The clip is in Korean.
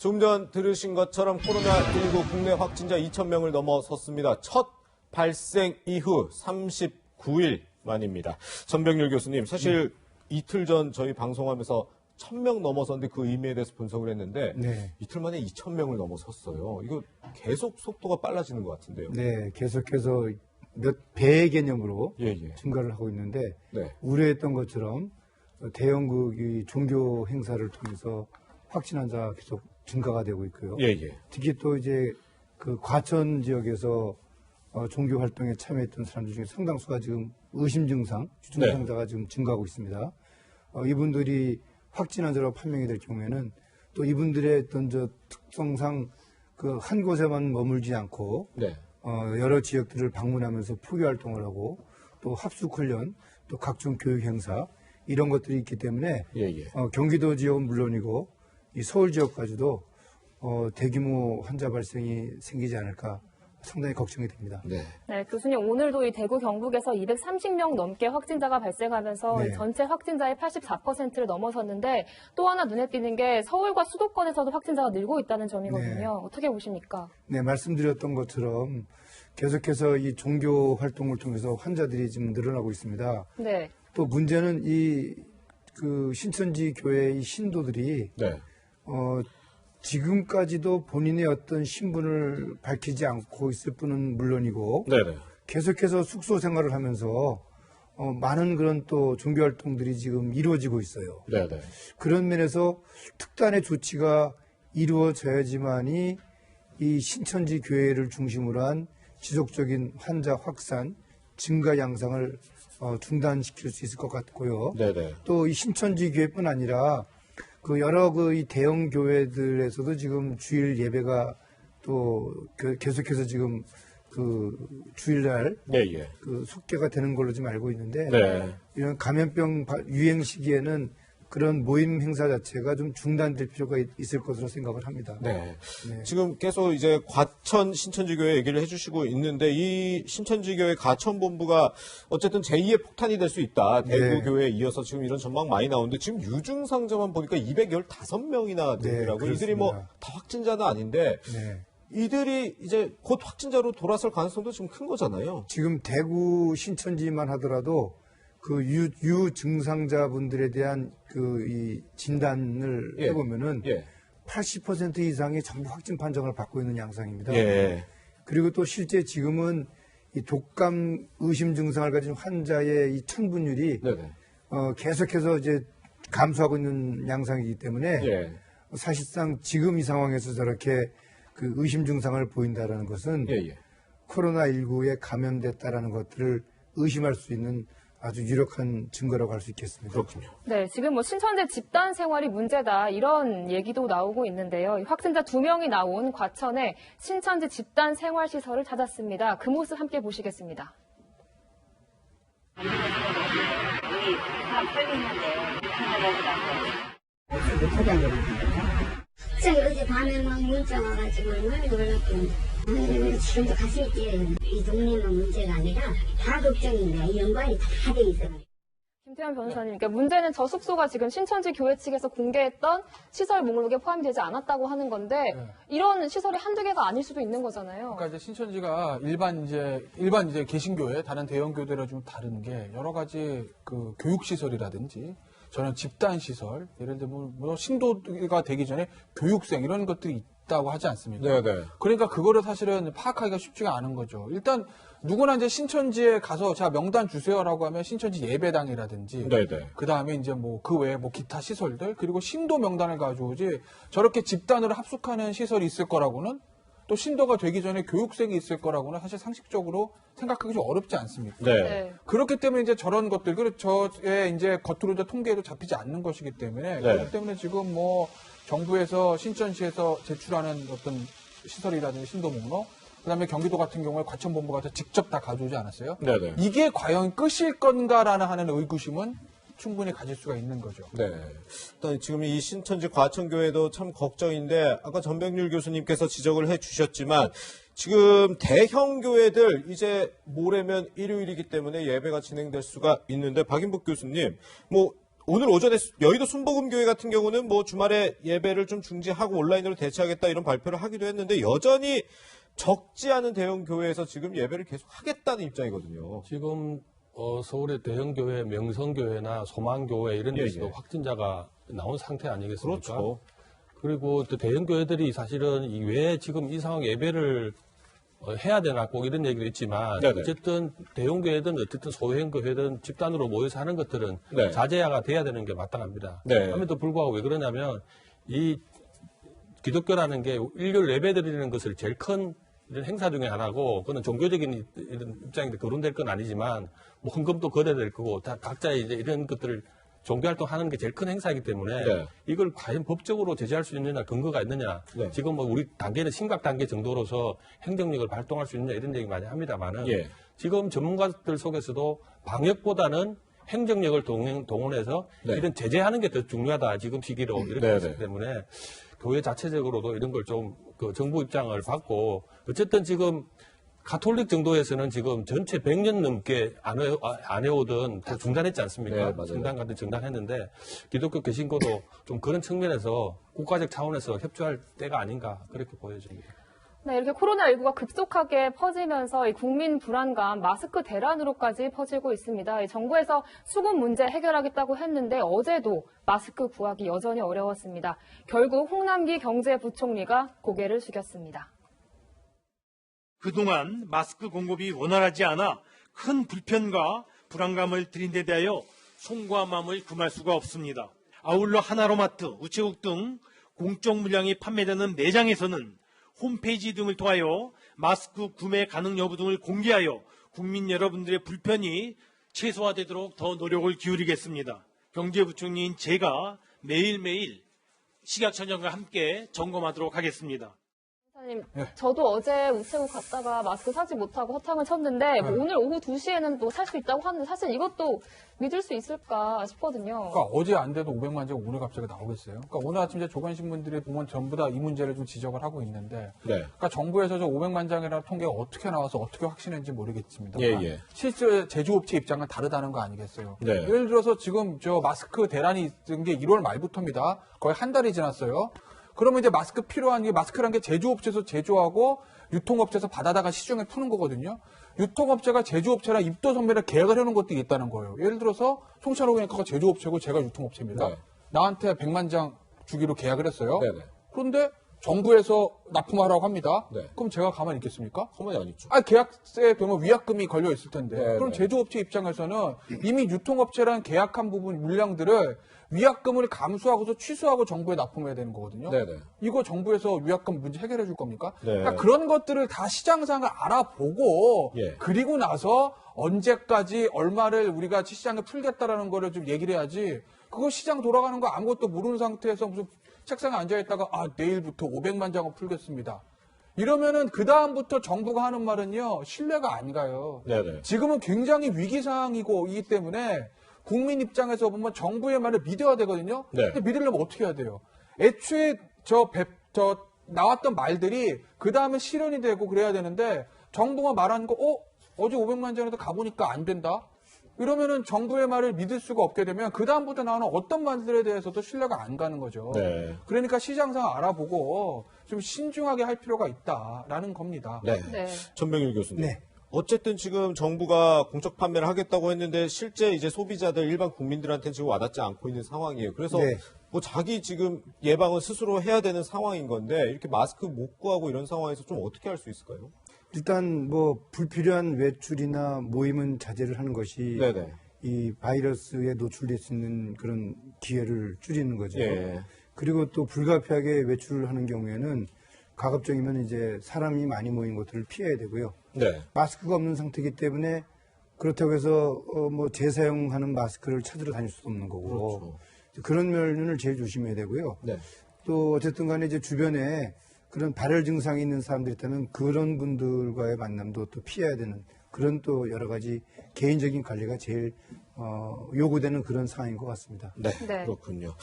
좀 전 들으신 것처럼 코로나19 국내 확진자 2,000명을 넘어섰습니다. 첫 발생 이후 39일 만입니다. 전병률 교수님, 사실 이틀 전 저희 방송하면서 1,000명 넘어섰는데 그 의미에 대해서 분석을 했는데 이틀 만에 2,000명을 넘어섰어요. 이거 계속 속도가 빨라지는 것 같은데요. 네, 계속해서 몇 배의 개념으로 증가를 하고 있는데 우려했던 것처럼 대형국이 종교 행사를 통해서 확진 환자가 계속 증가가 되고 있고요. 특히 또 이제 그 과천 지역에서 종교 활동에 참여했던 사람들 중에 상당수가 지금 의심 증상, 주증상자가 지금 증가하고 있습니다. 이분들이 확진 환자로 판명이 될 경우에는 또 이분들의 어떤 특성상 그 한 곳에만 머물지 않고 여러 지역들을 방문하면서 포교 활동을 하고 또 합숙 훈련, 또 각종 교육 행사 이런 것들이 있기 때문에 경기도 지역은 물론이고 이 서울 지역까지도 대규모 환자 발생이 생기지 않을까 상당히 걱정이 됩니다. 네, 교수님, 오늘도 이 대구 경북에서 230명 넘게 확진자가 발생하면서 전체 확진자의 84%를 넘어섰는데 또 하나 눈에 띄는 게 서울과 수도권에서도 확진자가 늘고 있다는 점이거든요. 어떻게 보십니까? 네, 말씀드렸던 것처럼 계속해서 이 종교 활동을 통해서 환자들이 지금 늘어나고 있습니다. 또 문제는 그 신천지 교회의 신도들이 지금까지도 본인의 어떤 신분을 밝히지 않고 있을 뿐은 물론이고 계속해서 숙소 생활을 하면서 많은 그런 또 종교 활동들이 지금 이루어지고 있어요. 그런 면에서 특단의 조치가 이루어져야지만이 이 신천지 교회를 중심으로 한 지속적인 환자 확산, 증가 양상을 중단시킬 수 있을 것 같고요. 또 이 신천지 교회뿐 아니라 그 여러 이 대형 교회들에서도 지금 주일 예배가 또 계속해서 지금 그 주일날 그 속개가 되는 걸로 지금 알고 있는데 이런 감염병 유행 시기에는 그런 모임 행사 자체가 좀 중단될 필요가 있을 것으로 생각을 합니다. 지금 계속 이제 과천 신천지교회 얘기를 해주시고 있는데 이 신천지교회 가천본부가 어쨌든 제2의 폭탄이 될 수 있다. 대구교회에 이어서 지금 이런 전망 많이 나오는데 지금 유증상자만 보니까 215명이나 되더라고요. 이들이 뭐 다 확진자는 아닌데 이들이 이제 곧 확진자로 돌아설 가능성도 좀 큰 거잖아요. 지금 대구 신천지만 하더라도 그 유증상자분들에 대한 이 진단을 해보면은 80% 이상이 전부 확진 판정을 받고 있는 양상입니다. 그리고 또 실제 지금은 이 독감 의심 증상을 가진 환자의 이 천분율이 계속해서 이제 감소하고 있는 양상이기 때문에 사실상 지금 이 상황에서 저렇게 그 의심 증상을 보인다라는 것은 코로나19에 감염됐다라는 것들을 의심할 수 있는 아주 유력한 증거라고 할 수 있겠습니다. 그렇군요. 네, 지금 뭐 신천지 집단 생활이 문제다 이런 얘기도 나오고 있는데요. 확진자 2명이 나온 과천에 신천지 집단 생활 시설을 찾았습니다. 그 모습 함께 보시겠습니다. 어제 밤에 막 문자 와가지고 얼마나 놀랐고. 지금도 가슴이 이 동네만 문제가 아니라 다 걱정입니다. 이 연관이 다 돼 있어요. 김태현 변호사님, 그러니까 문제는 저 숙소가 지금 신천지 교회 측에서 공개했던 시설 목록에 포함이 되지 않았다고 하는 건데 이런 시설이 한두 개가 아닐 수도 있는 거잖아요. 그러니까 이제 신천지가 일반 이제 개신교회 다른 대형 교회들과 좀 다른 게 여러 가지 그 교육 시설이라든지 저는 집단 시설, 예를 들면 뭐 신도가 되기 전에 교육생 이런 것들이 있다고 하지 않습니까? 그러니까 그거를 사실은 파악하기가 쉽지가 않은 거죠. 일단 누구나 이제 신천지에 가서 자 명단 주세요라고 하면 신천지 예배당이라든지 그 다음에 이제 뭐 그 외에 뭐 기타 시설들 그리고 신도 명단을 가져오지 저렇게 집단으로 합숙하는 시설이 있을 거라고는 또 신도가 되기 전에 교육생이 있을 거라고는 사실 상식적으로 생각하기 좀 어렵지 않습니까? 그렇기 때문에 이제 저런 것들 그리고 저의 이제 겉으로 이제 통계에도 잡히지 않는 것이기 때문에 그렇기 때문에 지금 뭐 정부에서 신천지에서 제출하는 어떤 시설이라든지 신도 목록 그다음에 경기도 같은 경우에 과천본부가 직접 다 가져오지 않았어요? 이게 과연 끝일 건가라는 하는 의구심은 충분히 가질 수가 있는 거죠. 일단 지금 이 신천지 과천교회도 참 걱정인데 아까 전병률 교수님께서 지적을 해주셨지만 지금 대형 교회들 이제 모레면 일요일이기 때문에 예배가 진행될 수가 있는데 박인북 교수님 뭐 오늘 오전에 여의도 순복음교회 같은 경우는 뭐 주말에 예배를 좀 중지하고 온라인으로 대체하겠다 이런 발표를 하기도 했는데 여전히 적지 않은 대형 교회에서 지금 예배를 계속 하겠다는 입장이거든요. 지금 서울의 대형 교회, 명성교회나 소망교회 이런 데서도 확진자가 나온 상태 아니겠습니까? 그렇죠. 그리고 또 대형 교회들이 사실은 왜 지금 이 상황 예배를 해야 되나 꼭 이런 얘기도 있지만 네네. 어쨌든 대형 교회든 어쨌든 소형 교회든 집단으로 모여서 하는 것들은 네. 자제화가 돼야 되는 게 마땅합니다. 네. 그럼에도 불구하고 왜 그러냐면 이 기독교라는 게 인류를 예배드리는 것을 제일 큰 이런 행사 중에 하나고 그거는 종교적인 이런 입장인데 거론될 건 아니지만 뭐 헌금도 거래될 거고 다 각자의 이제 이런 것들을 종교활동 하는 게 제일 큰 행사이기 때문에 네. 이걸 과연 법적으로 제재할 수 있느냐 근거가 있느냐 네. 지금 뭐 우리 단계는 심각 단계 정도로서 행정력을 발동할 수 있느냐 이런 얘기 많이 합니다만은 예. 지금 전문가들 속에서도 방역보다는 행정력을 동원해서 네. 이런 제재하는 게 더 중요하다 지금 시기로 이렇게 네, 했기 네. 때문에 교회 자체적으로도 이런 걸 좀 그 정부 입장을 받고 어쨌든 지금 가톨릭 정도에서는 지금 전체 100년 넘게 안 해오던 다 중단했지 않습니까? 네, 맞아요. 중단까지 중단했는데 기독교 개신교도 좀 그런 측면에서 국가적 차원에서 협조할 때가 아닌가 그렇게 보여집니다. 네, 이렇게 코로나19가 급속하게 퍼지면서 이 국민 불안감, 마스크 대란으로까지 퍼지고 있습니다. 이 정부에서 수급 문제 해결하겠다고 했는데 어제도 마스크 구하기 여전히 어려웠습니다. 결국 홍남기 경제부총리가 고개를 숙였습니다. 그동안 마스크 공급이 원활하지 않아 큰 불편과 불안감을 드린 데 대하여 송구한 마음을 금할 수가 없습니다. 아울러 하나로마트, 우체국 등 공적 물량이 판매되는 매장에서는 홈페이지 등을 통하여 마스크 구매 가능 여부 등을 공개하여 국민 여러분들의 불편이 최소화되도록 더 노력을 기울이겠습니다. 경제부총리인 제가 매일매일 식약처장과 함께 점검하도록 하겠습니다. 사장님, 저도 어제 우체국 갔다가 마스크 사지 못하고 허탕을 쳤는데 뭐 오늘 오후 2시에는 또 살 수 있다고 하는데 사실 이것도 믿을 수 있을까 싶거든요. 그러니까 어제 안 돼도 500만 장 오늘 갑자기 나오겠어요. 그러니까 오늘 아침 이제 조간신문들이 보면 전부 다 이 문제를 좀 지적을 하고 있는데, 네. 그러니까 정부에서 저 500만 장이라는 통계가 어떻게 나와서 어떻게 확신했는지 모르겠습니다. 예. 실제 제조업체 입장은 다르다는 거 아니겠어요. 네. 예를 들어서 지금 저 마스크 대란이 있은 게 1월 말부터입니다. 거의 한 달이 지났어요. 그러면 이제 마스크 필요한 게 마스크란 게 제조업체에서 제조하고 유통업체에서 받아다가 시중에 푸는 거거든요. 유통업체가 제조업체랑 입도 선매를 계약을 해놓은 것도 있다는 거예요. 예를 들어서 송찬호 앵커가 제조업체고 제가 유통업체입니다. 네. 나한테 100만 장 주기로 계약을 했어요. 네네. 그런데 정부에서 납품하라고 합니다. 네. 그럼 제가 가만히 있겠습니까? 가만히 안 있죠. 계약서에 보면 위약금이 걸려 있을 텐데. 네, 그럼 네. 제조업체 입장에서는 이미 유통업체랑 계약한 부분 물량들을 위약금을 감수하고서 취소하고 정부에 납품해야 되는 거거든요. 네네. 이거 정부에서 위약금 문제 해결해 줄 겁니까? 네. 그러니까 그런 것들을 다 시장상을 알아보고 예. 그리고 나서 언제까지 얼마를 우리가 시장에 풀겠다라는 거를 좀 얘기를 해야지 그거 시장 돌아가는 거 아무것도 모르는 상태에서 무슨 책상에 앉아있다가 내일부터 500만 장을 풀겠습니다. 이러면은 그 다음부터 정부가 하는 말은요 신뢰가 안 가요. 네네. 지금은 굉장히 위기 상황이고 이기 때문에 국민 입장에서 보면 정부의 말을 믿어야 되거든요. 네. 근데 믿으려면 어떻게 해야 돼요? 애초에 나왔던 말들이 그 다음에 실현이 되고 그래야 되는데 정부가 말한 거 어제 500만 장에도 가보니까 안 된다. 이러면은 정부의 말을 믿을 수가 없게 되면 그 다음부터 나오는 어떤 말들에 대해서도 신뢰가 안 가는 거죠. 네. 그러니까 시장상 알아보고 좀 신중하게 할 필요가 있다라는 겁니다. 네. 네. 전병일 교수님. 네. 어쨌든 지금 정부가 공적 판매를 하겠다고 했는데 실제 이제 소비자들 일반 국민들한테는 지금 와닿지 않고 있는 상황이에요. 그래서 네. 뭐 자기 지금 예방을 스스로 해야 되는 상황인 건데 이렇게 마스크 못 구하고 이런 상황에서 좀 어떻게 할 수 있을까요? 일단 뭐 불필요한 외출이나 모임은 자제를 하는 것이 네네. 이 바이러스에 노출될 수 있는 그런 기회를 줄이는 거죠. 예. 그리고 또 불가피하게 외출을 하는 경우에는 가급적이면 이제 사람이 많이 모인 곳들을 피해야 되고요. 네. 마스크가 없는 상태이기 때문에 그렇다고 해서 뭐 재사용하는 마스크를 찾으러 다닐 수도 없는 거고 그렇죠. 그런 면을 제일 조심해야 되고요. 네. 또 어쨌든 간에 이제 주변에 그런 발열 증상이 있는 사람들이 있다면 그런 분들과의 만남도 또 피해야 되는 그런 또 여러 가지 개인적인 관리가 제일 요구되는 그런 상황인 것 같습니다. 네. 네. 그렇군요.